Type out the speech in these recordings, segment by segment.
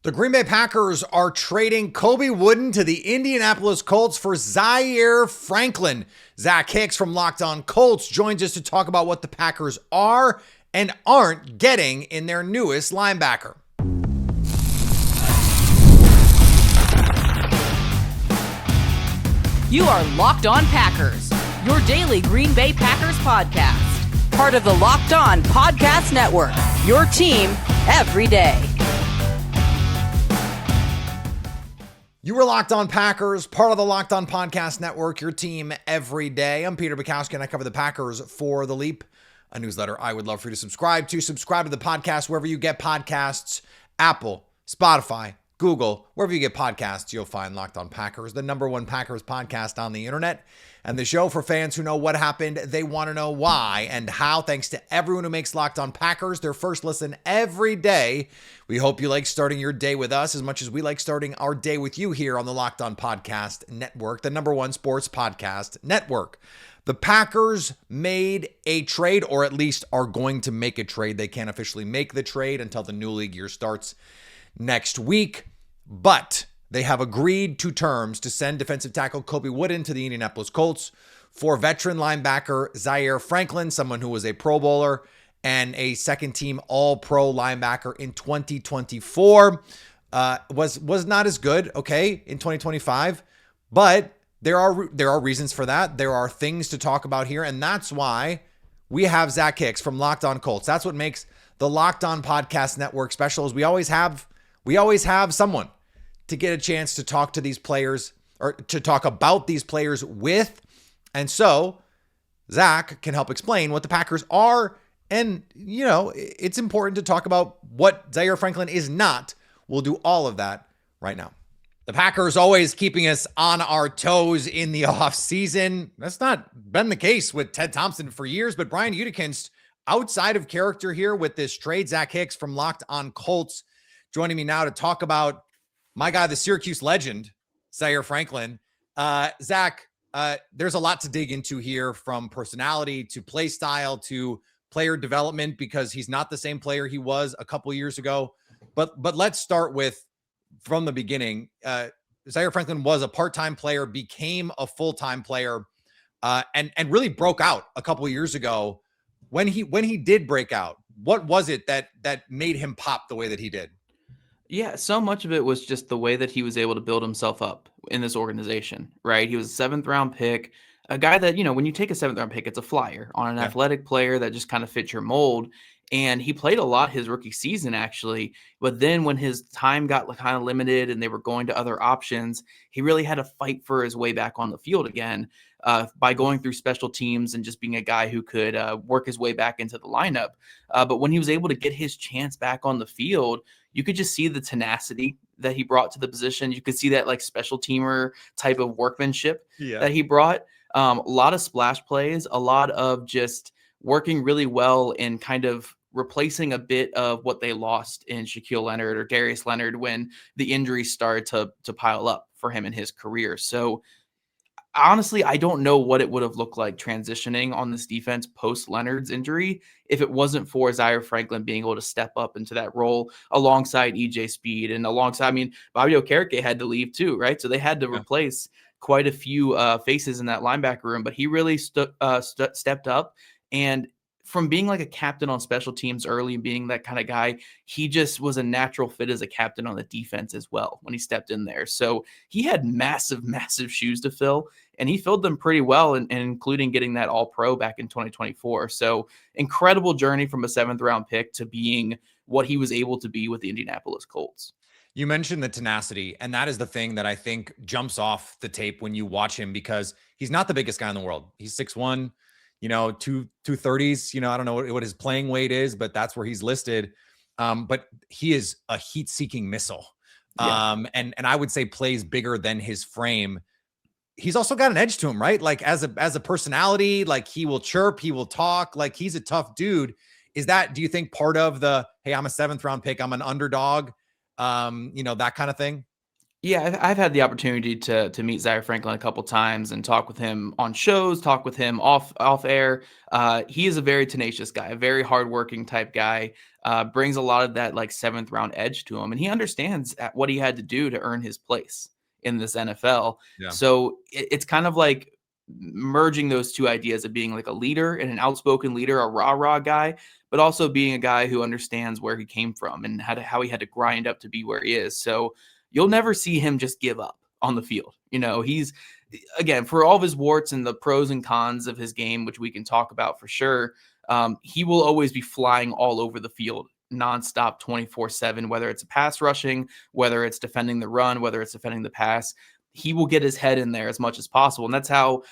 The Green Bay Packers are trading Colby Wooden to the Indianapolis Colts for Zaire Franklin. Zach Hicks from Locked On Colts joins us to talk about what the Packers are and aren't getting in their newest linebacker. You are Locked On Packers, your daily Green Bay Packers podcast. Part of the Locked On Podcast Network, your team every day. You were Locked On Packers, part of the Locked On Podcast Network, your team every day. I'm Peter Bukowski, and I cover the Packers for The Leap, a newsletter I would love for you to subscribe to. Subscribe to the podcast wherever you get podcasts, Apple, Spotify, Google, wherever you get podcasts, you'll find Locked On Packers, the number one Packers podcast on the internet, and the show for fans who know what happened, they want to know why and how. Thanks to everyone who makes Locked On Packers their first listen every day. We hope you like starting your day with us as much as we like starting our day with you here on the Locked On Podcast Network, the number one sports podcast network. The Packers made a trade, or at least are going to make a trade. They can't officially make the trade until the new league year starts next week, but they have agreed to terms to send defensive tackle Colby Wooden to the Indianapolis Colts for veteran linebacker Zaire Franklin, someone who was a Pro Bowler and a second-team All-Pro linebacker in 2024. Was not as good, okay, in 2025, but there are reasons for that. There are things to talk about here, and that's why we have Zach Hicks from Locked On Colts. That's what makes the Locked On Podcast Network special. Is we always have someone to get a chance to talk to these players or to talk about these players with. And so Zach can help explain what the Packers are. And, you know, it's important to talk about what Zaire Franklin is not. We'll do all of that right now. The Packers always keeping us on our toes in the offseason. That's not been the case with Ted Thompson for years, but Brian Gutekunst outside of character here with this trade. Zach Hicks from Locked On Colts joining me now to talk about my guy, the Syracuse legend, Zaire Franklin. Zach, there's a lot to dig into here, from personality to play style to player development, because he's not the same player he was a couple years ago. But let's start with from the beginning. Zaire Franklin was a part-time player, became a full-time player, and really broke out a couple years ago. When he did break out, what was it that made him pop the way that he did? Yeah, so much of it was just the way that he was able to build himself up in this organization, right? He was a seventh-round pick, a guy that, you know, when you take a seventh-round pick, it's a flyer on an athletic player that just kind of fits your mold. And he played a lot his rookie season, actually. But then when his time got kind of limited and they were going to other options, he really had to fight for his way back on the field again by going through special teams and just being a guy who could work his way back into the lineup. But when he was able to get his chance back on the field, you could just see the tenacity that he brought to the position. You could see that like special teamer type of workmanship that he brought. A lot of splash plays, a lot of just working really well in kind of replacing a bit of what they lost in Shaquille Leonard or Darius Leonard when the injuries started to pile up for him in his career. So honestly, I don't know what it would have looked like transitioning on this defense post Leonard's injury if it wasn't for Zaire Franklin being able to step up into that role alongside EJ Speed and alongside, I mean, Bobby Okereke had to leave too, right? So they had to replace quite a few faces in that linebacker room, but he really stepped up. And from being like a captain on special teams early and being that kind of guy, he just was a natural fit as a captain on the defense as well when he stepped in there. So he had massive, massive shoes to fill, and he filled them pretty well, and including getting that All-Pro back in 2024. So incredible journey from a seventh-round pick to being what he was able to be with the Indianapolis Colts. You mentioned the tenacity, and that is the thing that I think jumps off the tape when you watch him, because he's not the biggest guy in the world. He's 6'1", you know, 230s, you know, I don't know what his playing weight is, but that's where he's listed. But he is a heat-seeking missile. And I would say plays bigger than his frame. He's also got an edge to him, right? Like as a personality, like he will chirp, he will talk, like he's a tough dude. Is that, do you think, part of the, hey, I'm a 7th round pick, I'm an underdog, you know, that kind of thing? Yeah, I've had the opportunity to meet Zaire Franklin a couple times and talk with him on shows, talk with him off air. He is a very tenacious guy, a very hardworking type guy. Brings a lot of that like seventh round edge to him, and he understands what he had to do to earn his place in this NFL. Yeah. So it's kind of like merging those two ideas of being like a leader and an outspoken leader, a rah guy, but also being a guy who understands where he came from and how he had to grind up to be where he is. So you'll never see him just give up on the field. He's, again, for all of his warts and the pros and cons of his game, which we can talk about for sure, he will always be flying all over the field nonstop 24/7, whether it's pass rushing, whether it's defending the run, whether it's defending the pass. He will get his head in there as much as possible. And that's how,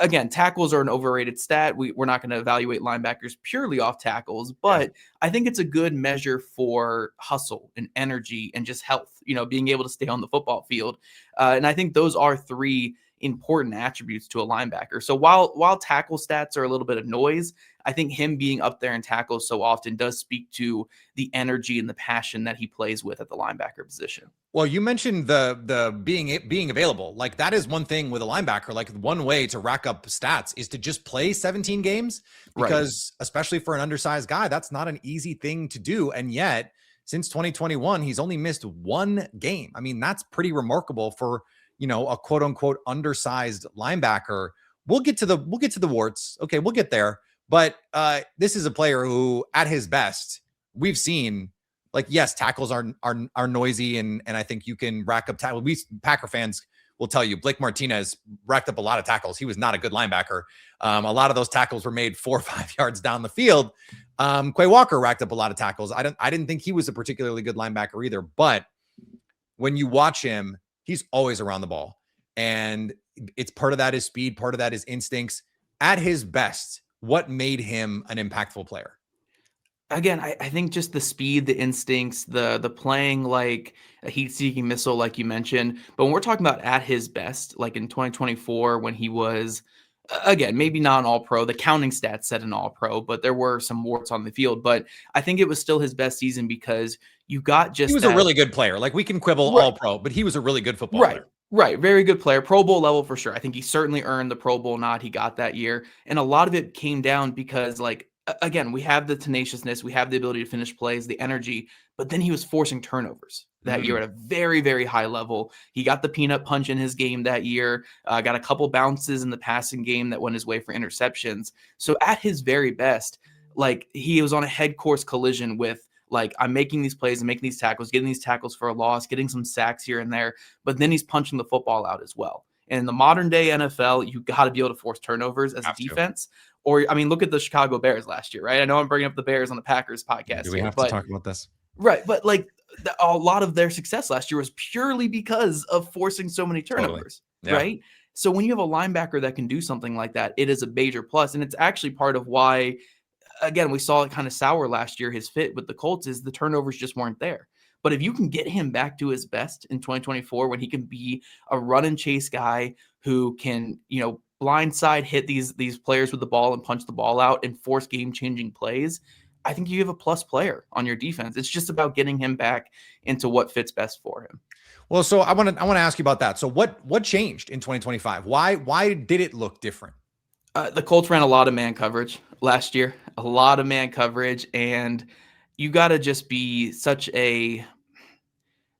again, tackles are an overrated stat. We're not going to evaluate linebackers purely off tackles, but I think it's a good measure for hustle and energy and just health, being able to stay on the football field. And I think those are three important attributes to a linebacker. So while tackle stats are a little bit of noise, I think him being up there in tackles so often does speak to the energy and the passion that he plays with at the linebacker position. Well, you mentioned the being available. Like that is one thing with a linebacker. Like one way to rack up stats is to just play 17 games because especially for an undersized guy, that's not an easy thing to do. And yet since 2021, he's only missed one game. I mean, that's pretty remarkable for, a quote unquote undersized linebacker. We'll get to the warts. Okay, we'll get there. But this is a player who at his best, we've seen, like, yes, tackles are noisy, and I think you can rack up tackles. We Packer fans will tell you Blake Martinez racked up a lot of tackles. He was not a good linebacker. A lot of those tackles were made 4 or 5 yards down the field. Quay Walker racked up a lot of tackles. I didn't think he was a particularly good linebacker either. But when you watch him, he's always around the ball, and it's part of that is speed, part of that is instincts. At his best, what made him an impactful player? Again, I think just the speed, the instincts, the playing like a heat-seeking missile, like you mentioned. But when we're talking about at his best, like in 2024, when he was, again, maybe not an all-pro. The counting stats said an all-pro, but there were some warts on the field. But I think it was still his best season because you got just he was a really good player. Like we can quibble all-pro, but he was a really good football player. Right. Very good player. Pro Bowl level for sure. I think he certainly earned the Pro Bowl nod he got that year. And a lot of it came down because, like, again, we have the tenaciousness, we have the ability to finish plays, the energy, but then he was forcing turnovers that year at a very, very high level. He got the peanut punch in his game that year, got a couple bounces in the passing game that went his way for interceptions. So at his very best, like, he was on a head course collision with, like, I'm making these plays and making these tackles, getting these tackles for a loss, getting some sacks here and there, but then he's punching the football out as well. And in the modern day NFL, you got to be able to force turnovers as a defense. Or, I mean, look at the Chicago Bears last year, right? I know I'm bringing up the Bears on the Packers podcast. Do we have to talk about this? Right. But like a lot of their success last year was purely because of forcing so many turnovers, right? So when you have a linebacker that can do something like that, it is a major plus. And it's actually part of why, again, we saw it kind of sour last year. His fit with the Colts is the turnovers just weren't there. But if you can get him back to his best in 2024, when he can be a run and chase guy who can, blindside hit these players with the ball and punch the ball out and force game-changing plays, I think you have a plus player on your defense. It's just about getting him back into what fits best for him. Well, so I want to ask you about that. So what changed in 2025? Why did it look different? The Colts ran a lot of man coverage last year, and you got to just be such a,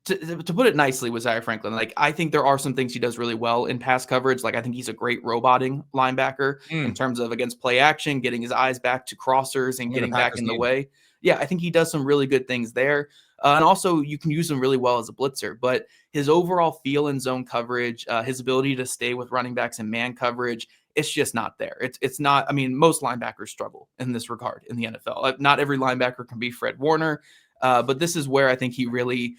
to put it nicely with Zaire Franklin, like, I think there are some things he does really well in pass coverage. Like, I think he's a great roboting linebacker in terms of against play action, getting his eyes back to crossers and getting back in the way. Yeah, I think he does some really good things there. And also, you can use him really well as a blitzer. But his overall feel in zone coverage, his ability to stay with running backs in man coverage, it's just not there. It's not. I mean, most linebackers struggle in this regard in the NFL. Not every linebacker can be Fred Warner. But this is where I think he really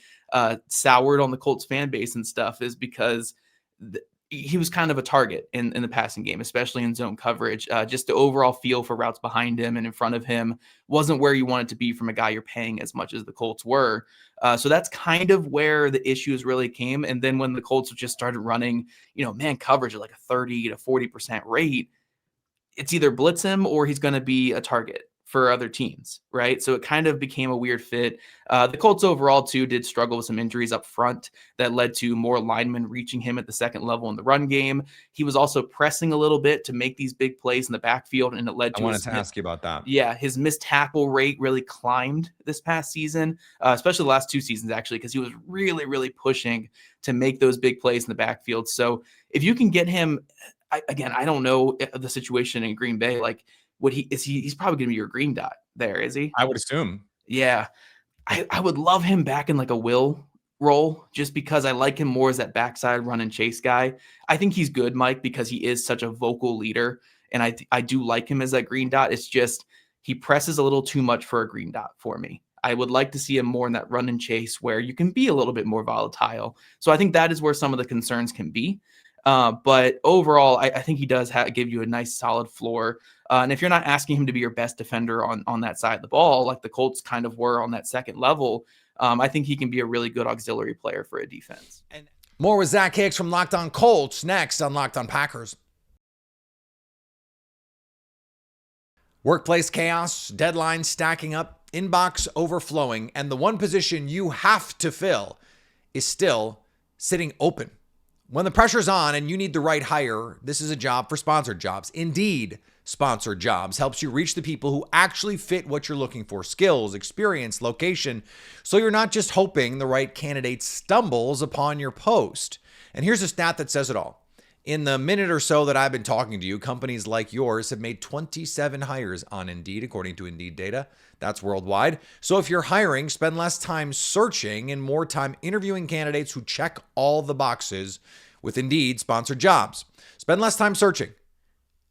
soured on the Colts fan base and stuff, is because he was kind of a target in the passing game, especially in zone coverage. Just the overall feel for routes behind him and in front of him wasn't where you want it to be from a guy you're paying as much as the Colts were. So that's kind of where the issues really came. And then when the Colts just started running, man coverage at like a 30 to 40% rate, it's either blitz him or he's going to be a target for other teams, right? So it kind of became a weird fit. The Colts overall, too, did struggle with some injuries up front that led to more linemen reaching him at the second level in the run game. He was also pressing a little bit to make these big plays in the backfield, and it led to I wanted to ask you about that. Yeah, his missed tackle rate really climbed this past season, especially the last 2 seasons, actually, because he was really, really pushing to make those big plays in the backfield. So if you can get him, I don't know the situation in Green Bay, like, he's probably going to be your green dot there, is he? I would assume. Yeah. I would love him back in like a Will role just because I like him more as that backside run and chase guy. I think he's good, Mike, because he is such a vocal leader. And I do like him as that green dot. It's just he presses a little too much for a green dot for me. I would like to see him more in that run and chase where you can be a little bit more volatile. So I think that is where some of the concerns can be. But overall, I think he does give you a nice solid floor. And if you're not asking him to be your best defender on that side of the ball, like the Colts kind of were on that second level, I think he can be a really good auxiliary player for a defense. And more with Zach Hicks from Locked On Colts next on Locked On Packers. Workplace chaos, deadlines stacking up, inbox overflowing, and the one position you have to fill is still sitting open. When the pressure's on and you need the right hire, this is a job for sponsored jobs. Indeed, sponsored jobs helps you reach the people who actually fit what you're looking for: skills, experience, location, so you're not just hoping the right candidate stumbles upon your post. And here's a stat that says it all. In the minute or so that I've been talking to you, companies like yours have made 27 hires on Indeed, according to Indeed data. That's worldwide. So if you're hiring, spend less time searching and more time interviewing candidates who check all the boxes with Indeed sponsored jobs. Spend less time searching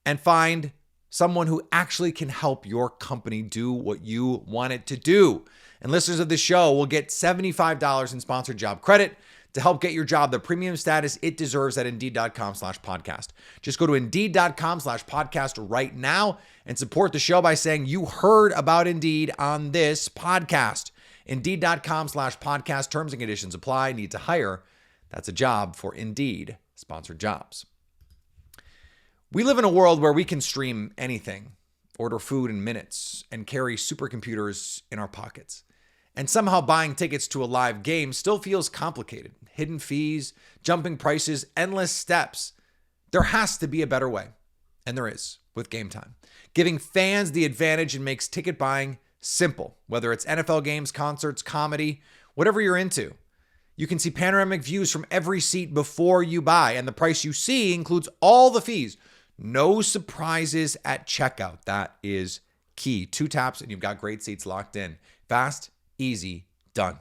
and find someone who actually can help your company do what you want it to do. And listeners of this show will get $75 in sponsored job credit to help get your job the premium status it deserves at Indeed.com/podcast. Just go to Indeed.com/podcast right now and support the show by saying you heard about Indeed on this podcast. Indeed.com/podcast. Terms and conditions apply. Need to hire? That's a job for Indeed sponsored jobs. We live in a world where we can stream anything, order food in minutes, and carry supercomputers in our pockets. And somehow buying tickets to a live game still feels complicated. Hidden fees, jumping prices, endless steps. There has to be a better way. And there is with Game Time. Giving fans the advantage and makes ticket buying simple. Whether it's NFL games, concerts, comedy, whatever you're into. You can see panoramic views from every seat before you buy. And the price you see includes all the fees. No surprises at checkout. That is key. 2 taps and you've got great seats locked in. Fast, easy, done.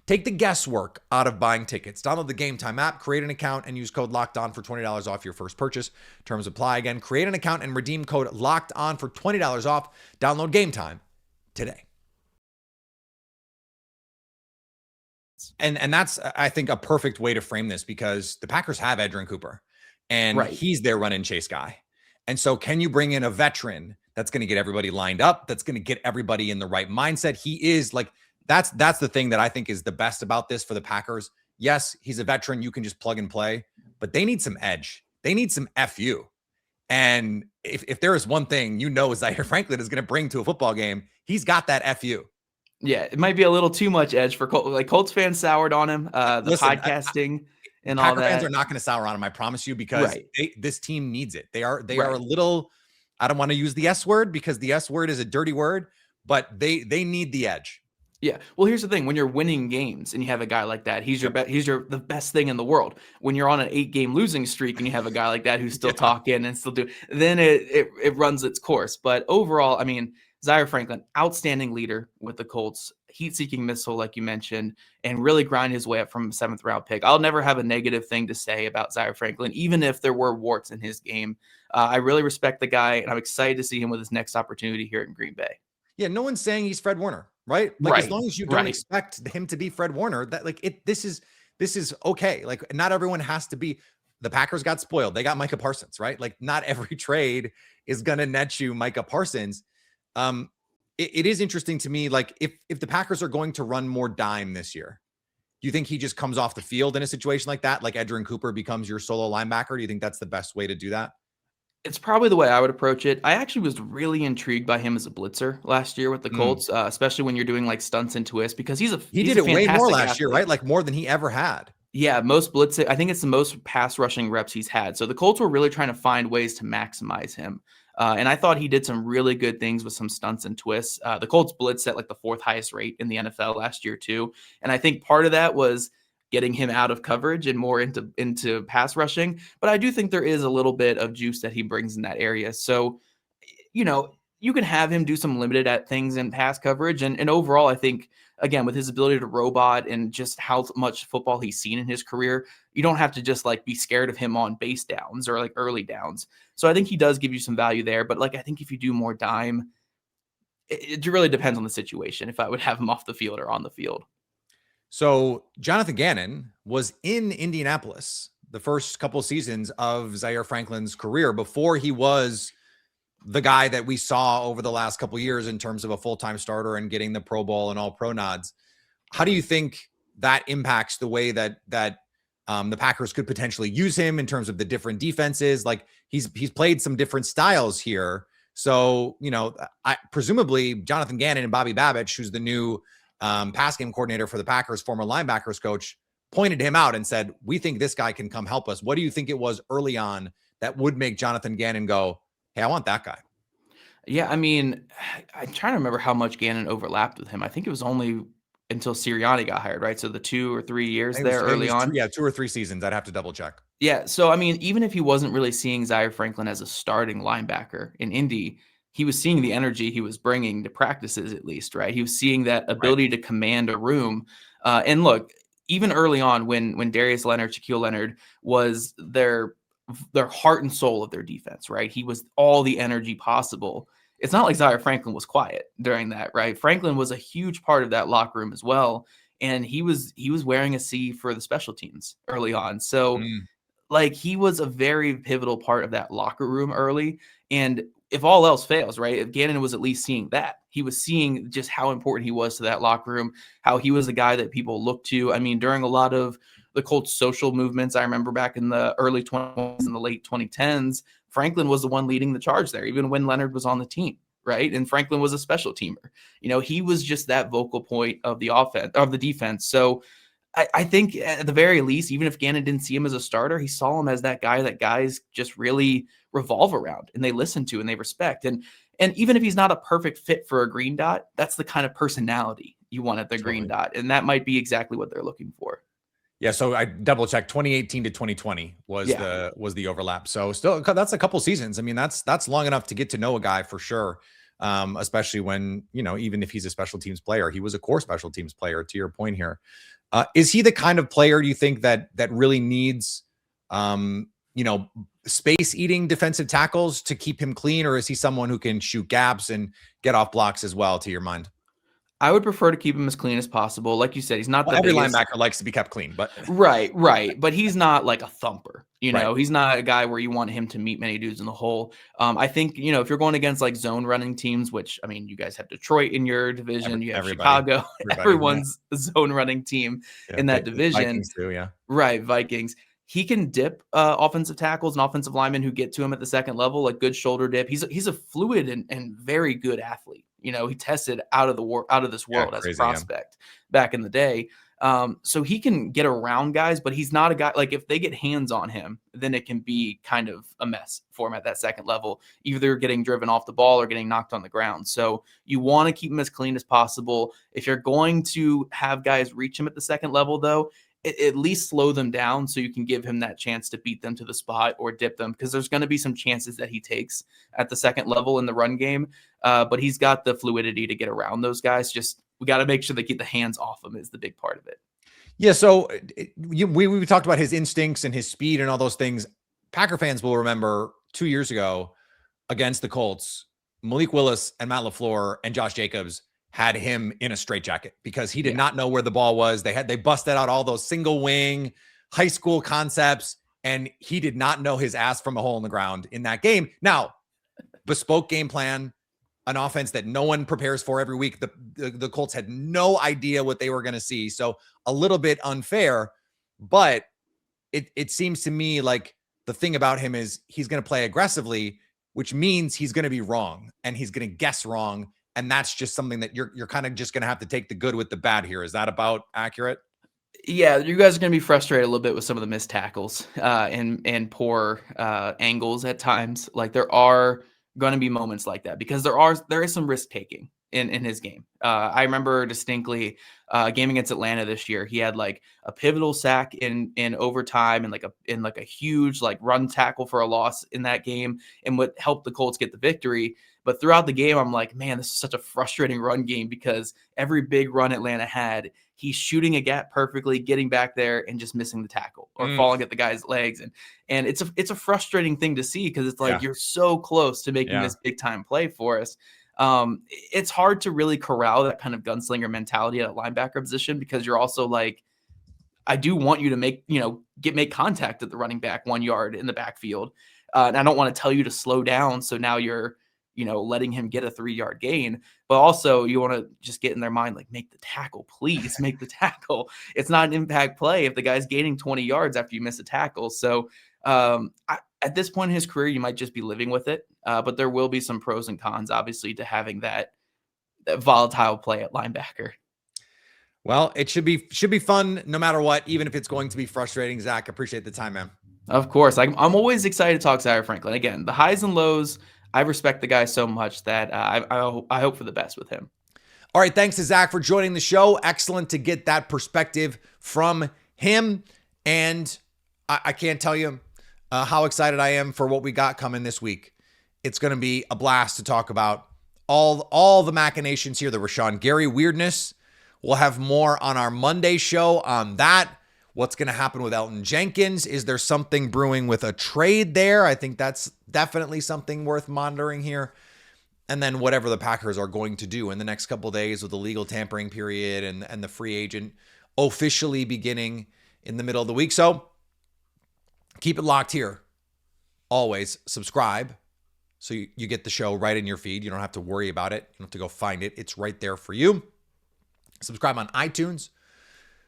Take the guesswork out of buying tickets. Download the Game Time app, create an account, and use code LOCKEDON for $20 off your first purchase. Terms apply. Again, create an account and redeem code LOCKEDON for $20 off. Download Game Time today. And that's, I think, a perfect way to frame this because the Packers have Edgerrin Cooper, and he's their run and chase guy. And so can you bring in a veteran that's going to get everybody lined up, that's going to get everybody in the right mindset? He is like, that's the thing that I think is the best about this for the Packers. Yes, he's a veteran. You can just plug and play, but they need some edge. They need some FU. And if there is one thing, Zaire Franklin is going to bring to a football game, he's got that FU. Yeah, it might be a little too much edge for Colts. Like Colts fans soured on him. Podcasting and all that. Packer fans are not going to sour on him, I promise you, because this team needs it. They are a little. I don't want to use the S word because the S word is a dirty word, but they need the edge. Yeah. Well, here's the thing: when you're winning games and you have a guy like that, he's the best thing in the world. When you're on an 8-game losing streak and you have a guy like that who's still talking and still then it runs its course. But overall, I mean, Zaire Franklin, outstanding leader with the Colts, heat-seeking missile, like you mentioned, and really grind his way up from a 7th-round pick. I'll never have a negative thing to say about Zaire Franklin, even if there were warts in his game. I really respect the guy, and I'm excited to see him with his next opportunity here in Green Bay. Yeah, no one's saying he's Fred Warner, right? As long as you don't expect him to be Fred Warner, that this is okay. Like, not everyone has to be. The Packers got spoiled. They got Micah Parsons, right? Like, not every trade is gonna net you Micah Parsons. It is interesting to me, like if the Packers are going to run more dime this year, do you think he just comes off the field in a situation like that? Like Edgerrin Cooper becomes your solo linebacker? Do you think that's the best way to do that? It's probably the way I would approach it. I actually was really intrigued by him as a blitzer last year with the Mm. Colts, especially when you're doing like stunts and twists, because He he's did a it way more fantastic last year, athlete. right? Like more than he ever had. Yeah, most blitzing. I think it's the most pass rushing reps he's had. So the Colts were really trying to find ways to maximize him. And I thought he did some really good things with some stunts and twists. The Colts blitzed at like the fourth highest rate in the NFL last year too. And I think part of that was getting him out of coverage and more into pass rushing. But I do think there is a little bit of juice that he brings in that area. So, you can have him do some limited at things in pass coverage. And overall, I think, again, with his ability to robot and just how much football he's seen in his career, you don't have to just like be scared of him on base downs or like early downs. So I think he does give you some value there. But like, I think if you do more dime, it really depends on the situation if I would have him off the field or on the field. So Jonathan Gannon was in Indianapolis the first couple seasons of Zaire Franklin's career before he was the guy that we saw over the last couple years in terms of a full-time starter and getting the Pro Bowl and all pro nods. How do you think that impacts the way that the Packers could potentially use him in terms of the different defenses? Like he's played some different styles here. So, presumably Jonathan Gannon and Bobby Babich, who's the new pass game coordinator for the Packers, former linebackers coach, pointed him out and said, we think this guy can come help us. What do you think it was early on that would make Jonathan Gannon go, hey, I want that guy? Yeah, I mean, I'm trying to remember how much Gannon overlapped with him. I think it was only until Sirianni got hired, right? So the 2 or 3 years there early on. 2 or 3 seasons. I'd have to double check. Yeah, so I mean, even if he wasn't really seeing Zaire Franklin as a starting linebacker in Indy, he was seeing the energy he was bringing to practices at least, right? He was seeing that ability to command a room. And look, even early on when Darius Leonard, Shaquille Leonard was their heart and soul of their defense, right? He was all the energy possible. It's not like Zaire Franklin was quiet during that, right? Franklin was a huge part of that locker room as well. And he was wearing a C for the special teams early on. So like he was a very pivotal part of that locker room early. And if all else fails, right, if Gannon was at least seeing that, he was seeing just how important he was to that locker room, how he was a guy that people looked to. I mean, during a lot of the Colts social movements, I remember back in the early 20s and the late 2010s, Franklin was the one leading the charge there, even when Leonard was on the team, right? And Franklin was a special teamer. He was just that vocal point of the offense, of the defense. So I think at the very least, even if Gannon didn't see him as a starter, he saw him as that guy that guys just really revolve around and they listen to and they respect. And even if he's not a perfect fit for a green dot, that's the kind of personality you want at the green dot. And that might be exactly what they're looking for. Yeah, so I double checked. 2018 to 2020 was the overlap. So still, that's a couple seasons. I mean, that's long enough to get to know a guy for sure. Especially when even if he's a special teams player, he was a core special teams player. To your point here, is he the kind of player do you think that really needs space eating defensive tackles to keep him clean, or is he someone who can shoot gaps and get off blocks as well? To your mind? I would prefer to keep him as clean as possible. Like you said, he's not every linebacker likes to be kept clean, but right. But he's not like a thumper. He's not a guy where you want him to meet many dudes in the hole. I think, if you're going against like zone running teams, which I mean, you guys have Detroit in your division, you have Chicago, everyone's zone running team in that division. Vikings too, yeah. Right. Vikings. He can dip offensive tackles and offensive linemen who get to him at the second level, like good shoulder dip. He's a fluid and very good athlete. He tested out of this world as a prospect back in the day. So he can get around guys, but he's not a guy like if they get hands on him, then it can be kind of a mess for him at that second level, either getting driven off the ball or getting knocked on the ground. So you want to keep him as clean as possible. If you're going to have guys reach him at the second level, though, at least slow them down so you can give him that chance to beat them to the spot or dip them, because there's going to be some chances that he takes at the second level in the run game. But he's got the fluidity to get around those guys. Just we got to make sure they keep the hands off him is the big part of it. Yeah. So we talked about his instincts and his speed and all those things. Packer fans will remember 2 years ago against the Colts, Malik Willis and Matt LaFleur and Josh Jacobs had him in a straitjacket because he did not know where the ball was. They busted out all those single wing high school concepts, and he did not know his ass from a hole in the ground in that game. Now, bespoke game plan, an offense that no one prepares for every week. The Colts had no idea what they were going to see. So a little bit unfair, but it seems to me like the thing about him is he's going to play aggressively, which means he's going to be wrong and he's going to guess wrong. And that's just something that you're kind of just going to have to take the good with the bad here. Is that about accurate? Yeah, you guys are going to be frustrated a little bit with some of the missed tackles and poor angles at times. Like there are going to be moments like that because there is some risk taking in his game. I remember distinctly a game against Atlanta this year. He had like a pivotal sack in overtime and like a huge like run tackle for a loss in that game, and what helped the Colts get the victory. But throughout the game, I'm like, man, this is such a frustrating run game because every big run Atlanta had, he's shooting a gap perfectly, getting back there and just missing the tackle or falling at the guy's legs. And it's a frustrating thing to see because it's like you're so close to making this big time play for us. It's hard to really corral that kind of gunslinger mentality at a linebacker position because you're also like, I do want you to make contact at the running back 1 yard in the backfield. And I don't want to tell you to slow down. So now you're, letting him get a 3-yard gain, but also you want to just get in their mind, like, make the tackle, please make the tackle. It's not an impact play if the guy's gaining 20 yards after you miss a tackle. So at this point in his career, you might just be living with it. But there will be some pros and cons, obviously, to having that volatile play at linebacker. Well, it should be fun no matter what, even if it's going to be frustrating. Zach, appreciate the time, man. Of course. I'm always excited to talk Zaire Franklin. Again, the highs and lows, I respect the guy so much that I hope for the best with him. All right. Thanks to Zach for joining the show. Excellent to get that perspective from him. And I can't tell you how excited I am for what we got coming this week. It's going to be a blast to talk about all the machinations here, the Rashawn Gary weirdness. We'll have more on our Monday show on that. What's going to happen with Elton Jenkins? Is there something brewing with a trade there? I think that's definitely something worth monitoring here. And then whatever the Packers are going to do in the next couple of days with the legal tampering period and the free agent officially beginning in the middle of the week. So keep it locked here. Always subscribe so you get the show right in your feed. You don't have to worry about it. You don't have to go find it. It's right there for you. Subscribe on iTunes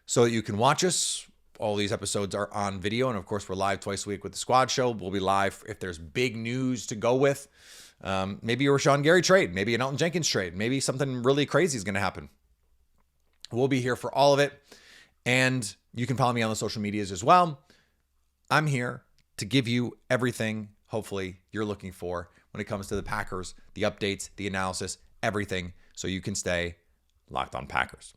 so that you can watch us. All these episodes are on video. And of course, we're live twice a week with the Squad Show. We'll be live if there's big news to go with. Maybe a Rashawn Gary trade, maybe an Elton Jenkins trade, maybe something really crazy is going to happen. We'll be here for all of it. And you can follow me on the social medias as well. I'm here to give you everything, hopefully, you're looking for when it comes to the Packers, the updates, the analysis, everything, so you can stay locked on Packers.